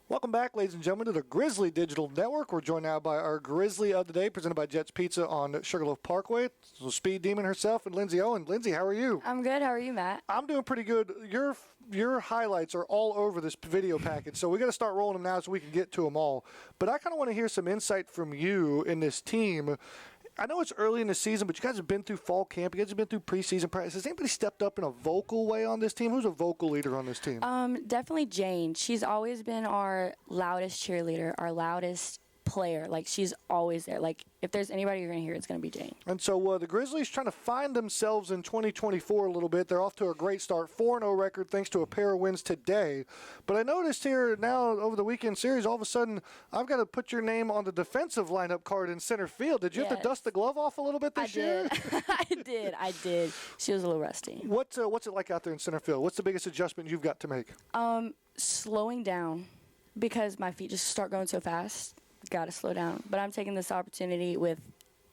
Welcome back, ladies and gentlemen, to the Grizzly Digital Network. We're joined now by our Grizzly of the day, presented by Jet's Pizza on Sugarloaf Parkway. So Speed Demon herself and Lindsey Owen. Lindsey, how are you? I'm good. How are you, Matt? I'm doing pretty good. Your highlights are all over this video package, so we got to start rolling them now so we can get to them all. But I kind of want to hear some insight from you in this team. I know it's early in the season, but you guys have been through fall camp. You guys have been through preseason practice. Has anybody stepped up in a vocal way on this team? Who's a vocal leader on this team? Definitely Jane. She's always been our loudest cheerleader, our loudest player. Like, she's always there. Like, if there's anybody you're going to hear, it's going to be Jane. And so the Grizzlies trying to find themselves in 2024 a little bit. They're off to a great start, 4-0 record thanks to a pair of wins today. But I noticed here now over the weekend series, all of a sudden, I've got to put your name on the defensive lineup card in center field. Did you have to dust the glove off a little bit this year? I did. She was a little rusty. What's it like out there in center field? What's the biggest adjustment you've got to make? Slowing down because my feet just start going so fast. Got to slow down. But I'm taking this opportunity with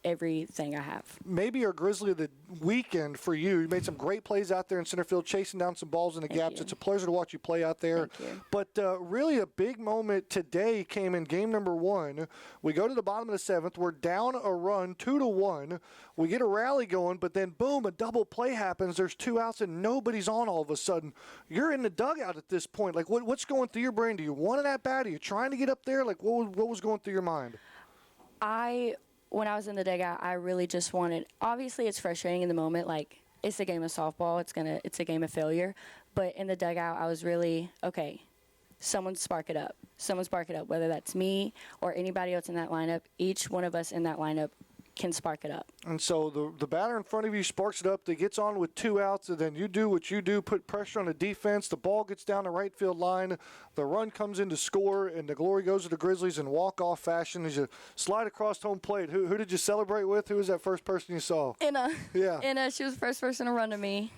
everything I have. Maybe your Grizzly of the weekend for you. You made some great plays out there in center field, chasing down some balls in the gaps. It's a pleasure to watch you play out there. But really a big moment today came in game number 1. We go to the bottom of the 7th. We're down a run, 2-1. We get a rally going, but then boom, a double play happens. There's 2 outs and nobody's on all of a sudden. You're in the dugout at this point. Like, what's going through your brain? Do you want it that bad? Are you trying to get up there? Like, what was going through your mind? When I was in the dugout, I really just wanted, obviously it's frustrating in the moment, like it's a game of softball, it's a game of failure, but in the dugout I was really, okay, someone spark it up, whether that's me or anybody else in that lineup. Each one of us in that lineup can spark it up. And so the batter in front of you sparks it up, that gets on with 2 outs, and then you do what you do, put pressure on the defense, the ball gets down the right field line, the run comes in to score, and the glory goes to the Grizzlies in walk-off fashion as you slide across home plate. Who did you celebrate with? Who was that first person you saw? Anna. Yeah. Anna, she was the first person to run to me.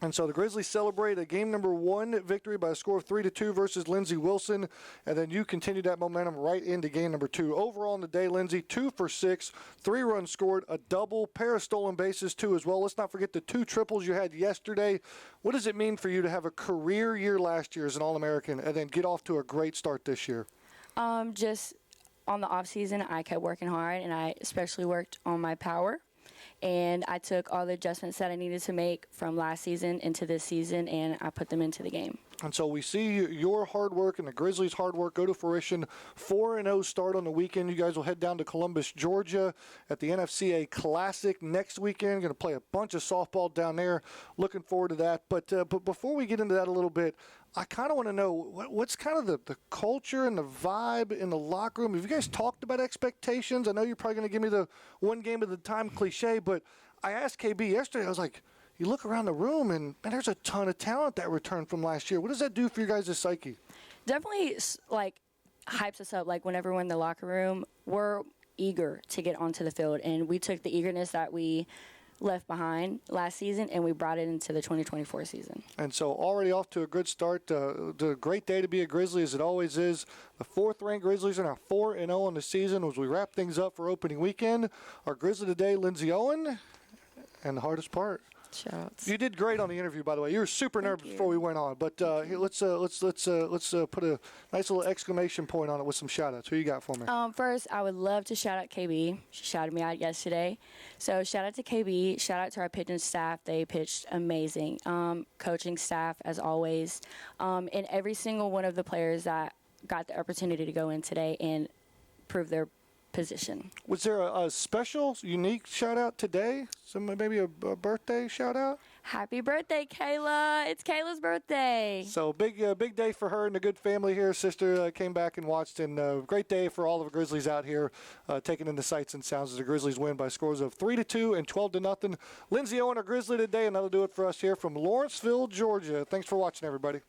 And so the Grizzlies celebrate a game number 1 victory by a score of 3-2 versus Lindsey Wilson. And then you continue that momentum right into game number 2. Overall in the day, Lindsey, 2 for 6, 3 runs scored, a double, pair of stolen bases too as well. Let's not forget the 2 triples you had yesterday. What does it mean for you to have a career year last year as an All-American and then get off to a great start this year? Just on the off season, I kept working hard, and I especially worked on my power. And I took all the adjustments that I needed to make from last season into this season, and I put them into the game. And so we see your hard work and the Grizzlies' hard work go to fruition. 4-0 start on the weekend. You guys will head down to Columbus, Georgia at the NFCA Classic next weekend. Going to play a bunch of softball down there. Looking forward to that. But before we get into that a little bit, I kind of want to know what's kind of the culture and the vibe in the locker room. Have you guys talked about expectations? I know you're probably going to give me the one game at a time cliche, but I asked KB yesterday, I was like, you look around the room and man, there's a ton of talent that returned from last year. What does that do for your guys' psyche? Definitely, like, hypes us up. Like, whenever we're in the locker room, we're eager to get onto the field, and we took the eagerness that we left behind last season, and we brought it into the 2024 season. And so already off to a good start. The great day to be a Grizzly, as it always is. The 4th-ranked Grizzlies are now 4-0 on the season. As we wrap things up for opening weekend, our Grizzly today, Lindsey Owen, and the hardest part. Shout-outs. You did great on the interview, by the way. You were super nervous before we went on, but here, let's put a nice little exclamation point on it with some shout-outs. Who you got for me? First, I would love to shout out KB. She shouted me out yesterday. So shout out to KB. Shout out to our pitching staff. They pitched amazing. Coaching staff, as always. And every single one of the players that got the opportunity to go in today and prove their position. Was there a special, unique shout-out today? Maybe a birthday shout-out? Happy birthday, Kayla. It's Kayla's birthday. So big day for her and the good family here. Sister came back and watched, and great day for all of the Grizzlies out here taking in the sights and sounds as the Grizzlies win by scores of 3-2 and 12-0. Lindsey Owen, our Grizzly today, and that'll do it for us here from Lawrenceville, Georgia. Thanks for watching, everybody.